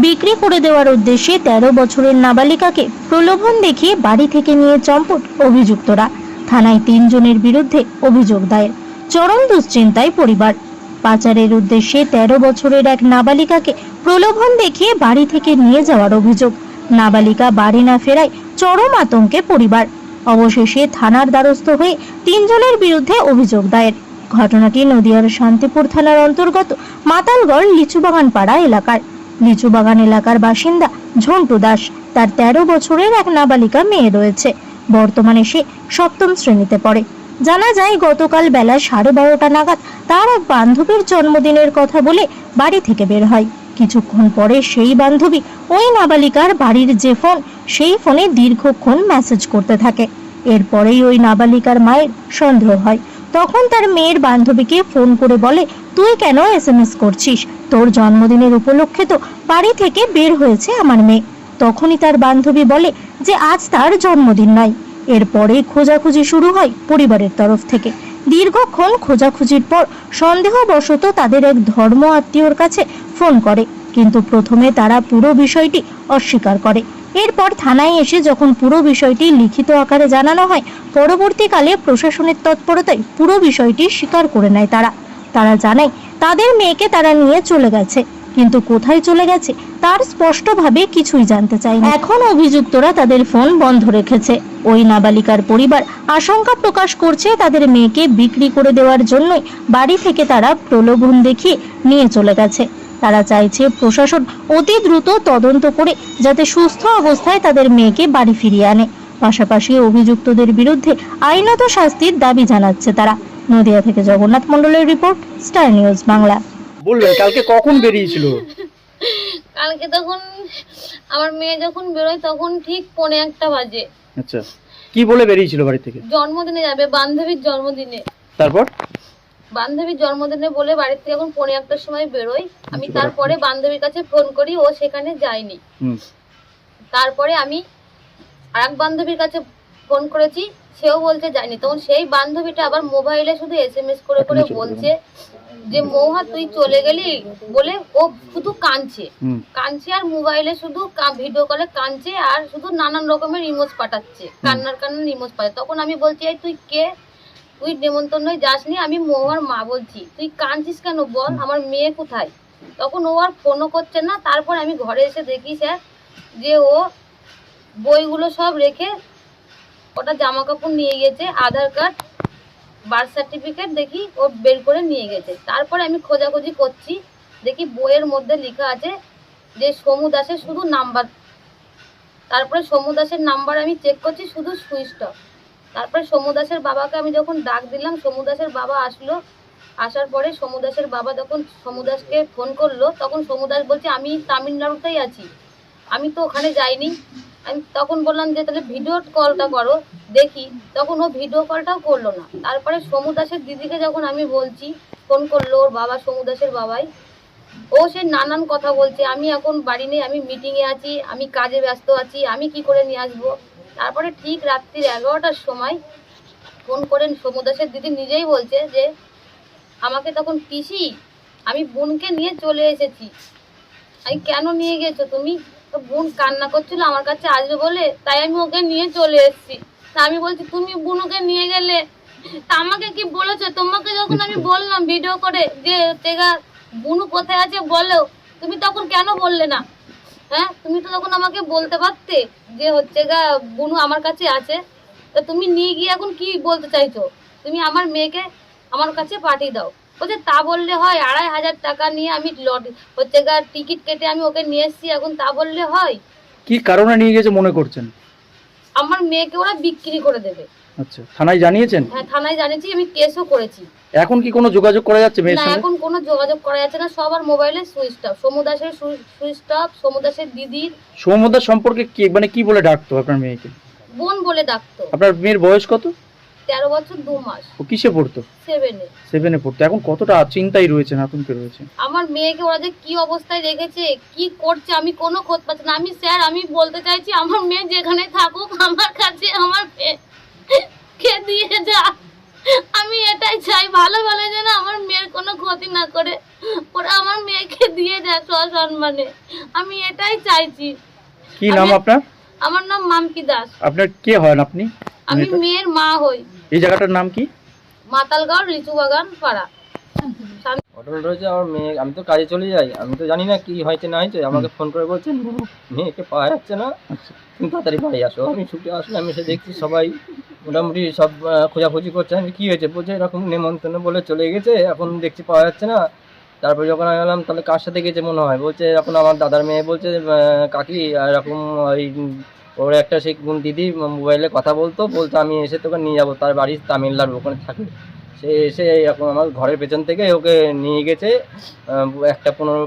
বিক্রি করে দেওয়ার উদ্দেশ্যে 13 বছরের নাবালিকাকে প্রলোভন দেখিয়ে বাড়ি থেকে নিয়ে চম্পট অভিযুক্তরা। থানায় 3 জনের বিরুদ্ধে অভিযোগ দায়ের। চরম দুশ্চিন্তায় পরিবার। পাচারের উদ্দেশ্যে 13 বছরের এক নাবালিকাকে প্রলোভন দেখিয়ে বাড়ি থেকে নিয়ে যাওয়ার অভিযোগ। নাবালিকা বাড়ি না ফেরায় চরম আতঙ্কে পরিবার। অবশেষে থানার দ্বারস্থ হয়ে 3 জনের বিরুদ্ধে অভিযোগ দায়ের। ঘটনাটি নদিয়ার শান্তিপুর থানার অন্তর্গত মাতালগড় লিচুবাগান পাড়া এলাকার। লিচুবাগান এলাকার বাসিন্দা ঝন্টু দাস। তার 13 বছরের এক নাবালিকা মেয়ে রয়েছে। বর্তমানে সে 7ম শ্রেণীতে পড়ে। জানা যায় গতকাল বেলা 12:30 নাগাদ তার এক বান্ধবীর জন্মদিনের কথা বলে বাড়ি থেকে বের হয়। কিছুক্ষণ পরে সেই বান্ধবী ওই নাবালিকার বাড়ির যে ফোন, সেই ফোনে দীর্ঘক্ষণ মেসেজ করতে থাকে। এরপরেই ওই নাবালিকার মায়ের সন্দেহ হয়। তখন তার মেয়ের বান্ধবীকে ফোন করে বলে, তুই কেন SMS করছিস? তোর জন্মদিনের উপলক্ষে তো বাড়ি থেকে বের হয়েছে আমার মেয়ে। তখনই তার বান্ধবী বলে যে আজ তার জন্মদিন নয়। এরপরে খোঁজাখুঁজি শুরু হয় পরিবারের তরফ থেকে। দীর্ঘক্ষণ খোঁজাখুঁজির পর সন্দেহবশত তাদের এক ধর্ম আত্মীয়র কাছে ফোন করে, কিন্তু প্রথমে তারা পুরো বিষয়টি অস্বীকার করে। এরপর থানায় এসে যখন পুরো বিষয়টি লিখিত আকারে জানানো হয়, পরবর্তীকালে প্রশাসনের তৎপরতায় পুরো বিষয়টি স্বীকার করে নেয় তারা জানায় তাদের মেয়েকে তারা নিয়ে চলে গেছে, কিন্তু কোথায় চলে গেছে তার স্পষ্টভাবে কিছুই জানতে চায়নি। এখন অভিযুক্তরা তাদের ফোন বন্ধ রেখেছে। ওই নাবালিকার পরিবার আশঙ্কা প্রকাশ করছে তাদের মেয়েকে বিক্রি করে দেওয়ার জন্যই বাড়ি থেকে তারা প্রলোভন দেখিয়ে নিয়ে চলে গেছে। তারা চাইছে প্রশাসন অতি দ্রুত তদন্ত করে যাতে সুস্থ অবস্থায় তাদের মেয়েকে বাড়ি ফিরিয়ে আনে। পাশাপাশি অভিযুক্তদের বিরুদ্ধে আইনত শাস্তির দাবি জানাচ্ছে তারা। নদিয়া থেকে জগন্নাথ মণ্ডলের রিপোর্ট, স্টার নিউজ বাংলা। বলবেন কালকে কখন বেরিয়েছিল? কালকে তখন আমার মেয়ে যখন বেরোয় তখন ঠিক 1:45 বাজে। আচ্ছা, কি বলে বেরিয়েছিল বাড়ি থেকে? জন্মদিনে যাবে, বান্ধবীর জন্মদিনে। তারপর বান্ধবীর জন্মদিনে বলে বাড়ি থেকে যখন 1:45 সময় বেরোয়, আমি তারপরে বান্ধবীর কাছে ফোন করি, ও সেখানে যায়নি। তারপরে আমি আরেক বান্ধবীর কাছে ফোন করেছি, সেও বলছে যায়নি। তখন সেই বান্ধবীটা আবার মোবাইলে শুধু SMS করে করে বলছে যে মৌহা তুই চলে গেলি বলে, ও শুধু কাঁদছে আর মোবাইলে শুধু ভিডিও কলে কাঁদছে আর শুধু নানান রকমের ইমোজ পাঠাচ্ছে, কান্নার ইমোজ পাঠাচ্ছে। তখন আমি বলছি, এই তুই কে? তুই নেমন্তন্নই যাসনি, আমি মৌহার মা বলছি, তুই কাঁদছিস কেন বল, আমার মেয়ে কোথায়? তখন ও আর ফোনও করছে না। তারপর আমি ঘরে এসে দেখি স্যার যে ও বইগুলো সব রেখে ওটা জামা কাপড় নিয়ে গেছে, আধার কার্ড, বার্থ সার্টিফিকেট দেখি ও বের করে নিয়ে গেছে। তারপরে আমি খোঁজাখুঁজি করছি, দেখি বইয়ের মধ্যে লেখা আছে যে সমু দাসের শুধু নাম্বার। তারপরে সমু দাসের নাম্বার আমি চেক করছি, শুধু সুইচ অফ। তারপরে সমু দাসের বাবাকে আমি যখন ডাক দিলাম, সমু দাসের বাবা আসলো। আসার পরে সমু দাসের বাবা যখন সমু দাসকে ফোন করলো, তখন সমু দাস বলছে আমি তামিলনাড়ুতেই আছি, আমি তো ওখানে যাইনি। আমি তখন বললাম যে তাহলে ভিডিও কলটা করো দেখি। তখন ও ভিডিও কলটাও করলো না। তারপরে সমু দাসের দিদিকে যখন আমি বলছি, ফোন করলো ওর বাবা, সমু দাসের বাবাই, ও সে নানান কথা বলছে, আমি এখন বাড়ি নেই, আমি মিটিংয়ে আছি, আমি কাজে ব্যস্ত আছি, আমি কি করে নিয়ে আসবো। তারপরে ঠিক রাত্রির 11টার সময় ফোন করেন সমু দাসের দিদি নিজেই বলছে যে আমাকে তখন, পিসি আমি বোনকে নিয়ে চলে এসেছি। আমি কেন নিয়ে গেছো তুমি? তো বোন কান্না করছিল আমার কাছে আসবে বলে, তাই আমি ওকে নিয়ে চলে এসেছি। তা আমি বলছি তুমি বোনকে নিয়ে গেলে তা আমাকে কি বলেছো? তোমাকে যখন আমি বললাম ভিডিও করে যে তেগা বুনু কোথায় আছে বলো, তুমি তখন কেন বললে না? হ্যাঁ, তুমি তো তখন আমাকে বলতে পারতে যে হচ্ছে গা বুনু আমার কাছে আছে। তা তুমি নিয়ে গিয়ে এখন কি বলতে চাইছো? তুমি আমার মেয়েকে আমার কাছে পাঠিয়ে দাও। বলছে তা বললে হয়? 2,500 টাকা নিয়ে আমি হচ্ছে গা টিকিট কেটে আমি ওকে নিয়ে এসেছি, এখন তা বললে হয়? কি কারণে নিয়ে গেছে মনে করছেন? আমার মেয়েকে ওরা বিক্রি করে দেবে। আচ্ছা, থানায় জানিয়েছেন? হ্যাঁ, থানায় জানিয়েছি, আমি কেসও করেছি। এখন কি কোনো যোগাযোগ করা যাচ্ছে মেয়ের না, সঙ্গে? এখন কোনো যোগাযোগ করা যাচ্ছে না, সবার মোবাইলে সুইচ অফ। সমু দাসের সুইচ অফ, সমু দাসের দিদির। সমু দাস সম্পর্কে কি মানে কি বলে ডাকতো আপনার মেয়েকে? বোন বলে ডাকতো। আপনার মেয়ের বয়স কত? 13 বছর 2 মাস। ও কিসে পড়তো? 7 পড়তো। এখন কতটা চিন্তায় রয়েছে, আতঙ্কে রয়েছে? আমার মেয়েকে ওরা যে কি অবস্থায় রেখেছে, কি করছে, আমি কোনো খোঁজ পাচ্ছি না। আমি বলতে চাইছি আমার মেয়ে যেখানে থাকুক, আমার কাছে আমার মেয়েকে দিয়ে যা। আমি এটাই চাই, ভালো ভালো যেন আমার মেয়ের কোনো ক্ষতি না করে, ওরা আমার মেয়েকে দিয়ে দেয় সসম্মানে। আমি এটাই চাইছি। কি নাম আপনার? আমার নাম মাম্পি দাস। আপনার কে হন আপনি? আমি মেয়ের মা হই। এই জায়গাটার নাম কি? মাতালগাঁও লিচু বাগান পাড়া। ঘটনা রয়েছে, আমার মেয়ে, আমি তো কাজে চলে যাই, আমি তো জানি না কি হয়েছে না হয়েছে। আমাকে ফোন করে বলছেন মেয়েকে পাওয়া যাচ্ছে না, তুমি তাড়াতাড়ি বাড়ি আসো। আমি ছুটে আসলে আমি এসে দেখছি সবাই মোটামুটি সব খোঁজাখুঁজি করছে। আমি কী হয়েছে বলছে এরকম নেমন্তন্ন বলে চলে গেছে, এখন দেখছি পাওয়া যাচ্ছে না। তারপরে যখন আমি বললাম তাহলে কার সাথে গেছে মনে হয়, বলছে এখন আমার দাদার মেয়ে বলছে কাকি এরকম ওই ওর একটা সেই দিদি মোবাইলে কথা বলতো আমি এসে তোকে নিয়ে যাবো, তার বাড়ি তামিলনাড়ু, ওখানে থাকে। সে এসে এখন আমার ঘরের পেছন থেকে ওকে নিয়ে গেছে, একটা পনেরো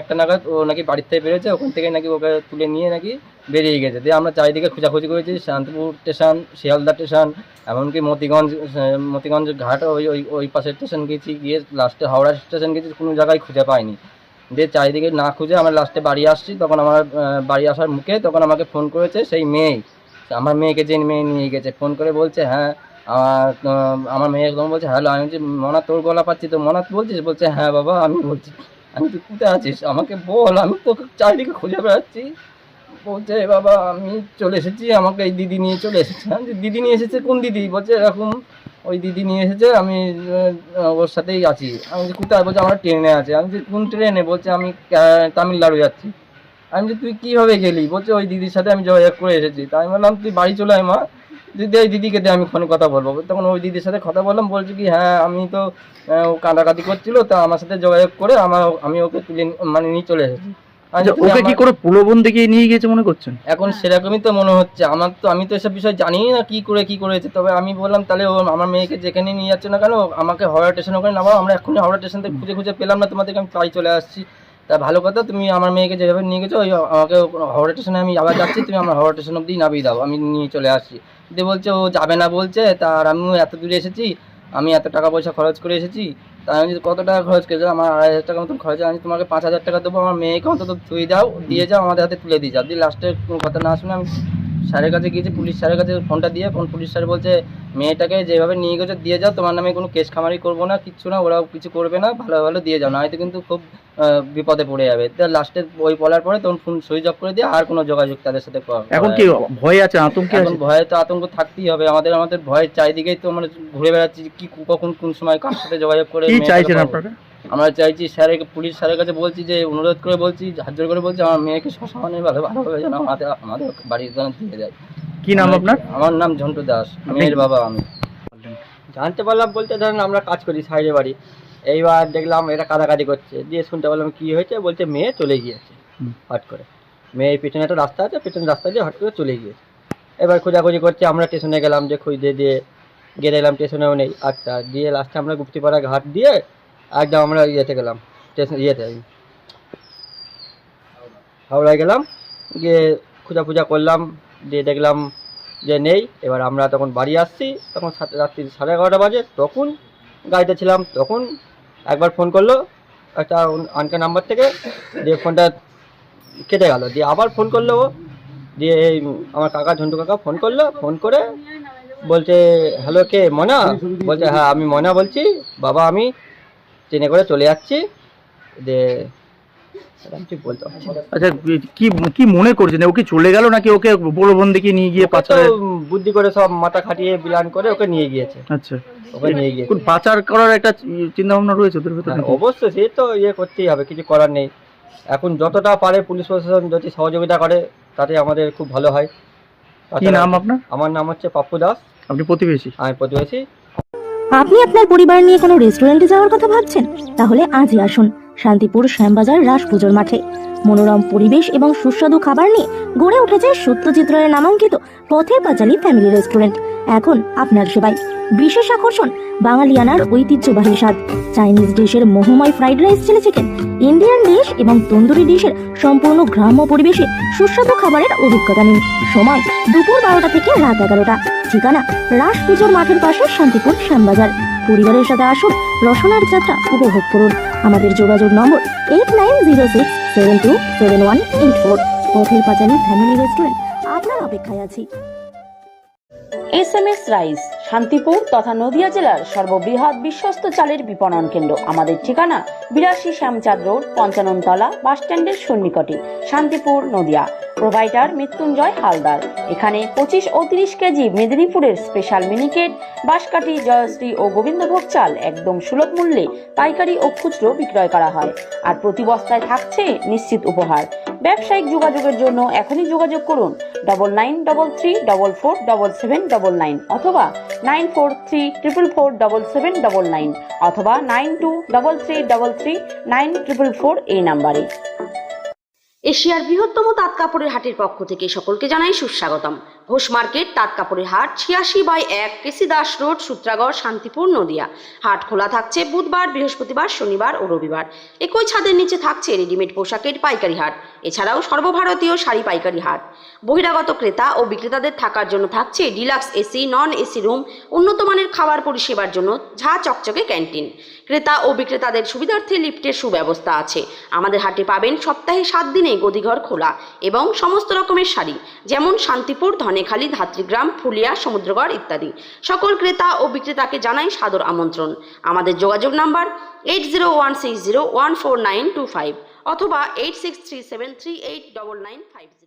একটা নাগাদ ও নাকি বাড়ির থেকে বেরোচ্ছে, ওখান থেকে নাকি ওকে তুলে নিয়ে নাকি বেরিয়ে গেছে। দিয়ে আমরা চারিদিকে খোঁজাখুঁজি করেছি, শান্তিপুর স্টেশন, শিয়ালদা স্টেশন, এমনকি মতিগঞ্জ ঘাট, ওই পাশের স্টেশন গেছি, গিয়ে লাস্টে হাওড়া স্টেশন গেছি, কোনো জায়গায় খুঁজে পাইনি। দিয়ে চারিদিকে না খুঁজে আমরা লাস্টে বাড়ি আসছি। তখন আমার বাড়ি আসার মুখে তখন আমাকে ফোন করেছে সেই মেয়ে, আমার মেয়েকে যে মেয়ে নিয়ে গেছে, ফোন করে বলছে হ্যাঁ আমার মেয়ে একদম বলছে হ্যালো। আমি বলছি মনা তোর গলা পাচ্ছি তো, মনা বলছিস? বলছে হ্যাঁ বাবা আমি বলছি। আমি তুই কোথায় আছিস আমাকে বল, আমি তোকে চারিদিকে খুঁজে বেড়াচ্ছি। বলছে বাবা আমি চলে এসেছি, আমাকে এই দিদি নিয়ে চলে এসেছে। আমি দিদি নিয়ে এসেছে? কোন দিদি? বলছে এরকম ওই দিদি নিয়ে এসেছে, আমি ওর সাথেই আছি। আমি কোথায়? বলছে আমরা ট্রেনে আছে। আমি কোন ট্রেনে? বলছে আমি তামিলনাড়ু যাচ্ছি। আমি যে তুই কীভাবে গেলি? বলছে ওই দিদির সাথে আমি যোগাযোগ করে এসেছি। তাই আমি বললাম তুই বাড়ি চলে আয় মা, দিদি এই দিদিকে দিয়ে আমি ফোনে কথা বলবো। তখন ওই দিদির সাথে কথা বললাম, বলছি কি হ্যাঁ আমি তো ও কাঁদাকাটি করছিলো, তা আমার সাথে যোগাযোগ করে আমি ওকে তুলে নিয়ে চলে এসেছি। ওকে কি করে প্রলোভন দেখিয়ে নিয়ে গিয়েছে মনে করছেন? এখন সেরকমই তো মনে হচ্ছে আমার, তো আমি তো এসব বিষয় জানি না কি করেছে। তবে আমি বললাম তাহলে ও আমার মেয়েকে যেখানে নিয়ে যাচ্ছে না কেন আমাকে হাওড়া স্টেশনে ওখানে নামাও, আমরা এখনই হাওড়া স্টেশন থেকে খুঁজে পেলাম না তোমাদেরকে, আমি বাড়ি চলে আসছি। তা ভালো কথা, তুমি আমার মেয়েকে যেভাবে নিয়ে গেছো ওই আমাকে হাওড়া স্টেশনে আমি আবার যাচ্ছি, তুমি আমার হাওড়া স্টেশন অব্দি নামিয়ে দাও, আমি নিয়ে চলে আসছি। দিয়ে বলছে ও যাবে না বলছে, তার আমিও এত দূরে এসেছি, আমি এত টাকা পয়সা খরচ করে এসেছি। তা আমি কত টাকা খরচ করেছি? আমার 2,500 টাকা মতন খরচ। আমি তোমাকে 5,000 টাকা দেবো, আমার মেয়েকে অন্তত দিয়ে যাও, আমাদের হাতে তুলে দিয়ে যাও। দিয়ে লাস্টে কোনো কথা না শুনে আমি স্যারের কাছে গিয়েছি, পুলিশ স্যারের কাছে ফোনটা দিয়ে পুলিশ স্যার বলছে মেয়েটাকে যেভাবে নিয়ে গেছো দিয়ে যাও, তোমার নামে কোনো কেস খামারি করবো না, কিচ্ছু না, ওরাও কিছু করবে না, ভালো ভালো দিয়ে যাও, না হয়তো কিন্তু খুব বিপদে পড়ে যাবে। লাস্টে ওই বলার পরে তখন ফোন সুইচ অফ করে দিয়ে আর কোনো যোগাযোগ তাদের সাথে এখন কি ভয় আছে, আতঙ্কে এখন ভয়ে তো আতঙ্ক থাকতেই হবে আমাদের ভয়ের চারিদিকেই তো মানে ঘুরে বেড়াচ্ছি কি কখন কোন সময় কার সাথে যোগাযোগ করে। কি চাইছেন আপনারা? আমরা চাইছি পুলিশ স্যারের কাছে বলছি যে অনুরোধ করে বলছি, হাত জোর করে বলছি আমার মেয়েকে সসম্মানে ভালোভাবে যেন আমাদের বাড়ির যেন দিয়ে যায়। কি নাম আপনার? আমার নাম ঝন্টু দাস, মেয়ের বাবা আমি। জানতে পারলাম বলতে ধরেন আমরা কাজ করি সাইডে বাড়ি, এইবার দেখলাম এটা কাদাকাদি করছে, দিয়ে শুনতে পারলাম কি হয়েছে, বলছে মেয়ে চলে গিয়েছে হট করে। মেয়ের পিছনে একটা রাস্তা আছে, পিছনে রাস্তা দিয়ে হট করে চলে গিয়েছে। এবার খোঁজাখুঁজি করছে, আমরা স্টেশনে গেলাম, যে খুঁজতে দিয়ে গিয়ে দেখলাম স্টেশনেও নেই। আচ্ছা, দিয়ে লাস্টে আমরা গুপ্তিপাড়া ঘাট দিয়ে একদম আমরা ইয়েতে গেলাম, হাওড়ায় গেলাম, গিয়ে খোঁজা করলাম, দিয়ে দেখলাম যে নেই। এবার আমরা তখন বাড়ি আসছি, তখন রাত্রি 11:30 বাজে, তখন গাড়িতে ছিলাম। তখন একবার ফোন করলো একটা আনকা নাম্বার থেকে, দিয়ে ফোনটা কেটে গেল। দিয়ে আবার ফোন করলো ও, দিয়ে আমার কাকা ঝন্টু কাকা ফোন করলো, ফোন করে বলছে হ্যালো কে মনা? বলছে হ্যাঁ আমি মনা বলছি বাবা, আমি ট্রেনে করে চলে যাচ্ছি। দিয়ে বলতে আচ্ছা কি মনে করছেন, ও কি চলে গেল নাকি ওকে প্রলোভন দেখিয়ে নিয়ে গিয়ে পাচার বুদ্ধি করে সব মাথা খাটিয়ে প্ল্যান করে ওকে নিয়ে গিয়েছে? আচ্ছা, ওকে নিয়ে গিয়েছে। কোন পাচার করার একটা চিন্তা ভাবনা রয়েছে ওদের ভিতরে? অবশ্যই, সে তো করতেই হবে, কিছু করার নেই। এখন যতটা পারে পুলিশ প্রশাসন যদি সহযোগিতা করে তাতে আমাদের খুব ভালো হয়। কি নাম আপনার? আমার নাম হচ্ছে পাপ্পু দাস। আপনি প্রতিবেশী? আমি প্রতিবেশী। আপনি আপনার পরিবার নিয়ে কোনো রেস্টুরেন্টে যাওয়ার কথা ভাবছেন? তাহলে আজই আসুন শান্তিপুর শ্যামবাজার রাস পুজোর মাঠে। মনোরম পরিবেশ এবং সুস্বাদু খাবার নিয়ে গড়ে উঠেছে সত্যজিৎ রায়ের নামাঙ্কিত পথের পাঁচালী ফ্যামিলি রেস্টুরেন্ট। এখন আপনার সেবায়। বিশেষ আকর্ষণ বাঙালিয়ানার ঐতিহ্যবাহী স্বাদ, চাইনিজ ডিশের মোহময় fried rice, chilli chicken, Indian dish এবং তন্দুরি ডিশের সম্পূর্ণ গ্রাম্য পরিবেশে সুস্বাদু খাবারের অভিজ্ঞতা নিন। সময় দুপুর 12টা থেকে রাত 11টা। ঠিকানা রাস পুজোর মাঠের পাশে শান্তিপুর শ্যামবাজার। পরিবারের সাথে আসুন, রসনার যাত্রা উপভোগ করুন। আমাদের যোগাযোগ নম্বর 8906727184। পথের পাঁচালী ফ্যামিলি রেস্টুরেন্ট আপনার অপেক্ষায় আছি। SMS রাইস শান্তিপুর তথা নদিয়া জেলার সর্ববৃহৎ বিশ্বস্ত চালের বিপণন কেন্দ্র। আমাদের ঠিকানা 82 শ্যামচাঁদ রোড, 55 তলা, বাস স্ট্যান্ডের সন্নিকটে, শান্তিপুর, নদিয়া। প্রোভাইডার মৃত্যুঞ্জয় হালদার। এখানে 25 ও 30 কেজি মেদিনীপুরের স্পেশাল মিনিকেট, বাঁশকাঠি, জয়শ্রী ও গোবিন্দভোগ চাল একদম সুলভ মূল্যে পাইকারি ও খুচরো বিক্রয় করা হয়। আর প্রতি বস্তায় থাকছে নিশ্চিত উপহার। ব্যবসায়িক যোগাযোগের জন্য এখনই যোগাযোগ করুন 9933447799 অথবা 9434447799 অথবা 9233339444 এই নাম্বারে। এশিয়ার বৃহত্তম তাঁত কাপড়ের হাটের পক্ষ থেকে সকলকে জানাই সুস্বাগতম। ঘোষ মার্কেট তাঁত কাপড়ের হাট 86/1 কেসি দাস রোড, সূত্রাগড়, শান্তিপুর, নদিয়া। হাট খোলা থাকছে বুধবার, বৃহস্পতিবার, শনিবার ও রবিবার। একই ছাদের নিচে থাকছে রেডিমেড পোশাকের পাইকারি হাট, এছাড়াও সর্বভারতীয় শাড়ি পাইকারি হাট। বহিরাগত ক্রেতা ও বিক্রেতাদের থাকার জন্য থাকছে deluxe AC, non AC room, উন্নত মানের খাবার পরিষেবার জন্য ঝা চকচকে ক্যান্টিন। ক্রেতা ও বিক্রেতাদের সুবিধার্থে লিফটের সুব্যবস্থা আছে। আমাদের হাটে পাবেন সপ্তাহে 7 দিনে গদিঘর খোলা এবং সমস্ত রকমের শাড়ি, যেমন শান্তিপুর, ধনেখালি, ধাত্রীগ্রাম, ফুলিয়া, সমুদ্রগড় ইত্যাদি। সকল ক্রেতা ও বিক্রেতাকে জানাই সাদর আমন্ত্রণ। আমাদের যোগাযোগ নাম্বার 8016014925 অথবা 8637389950।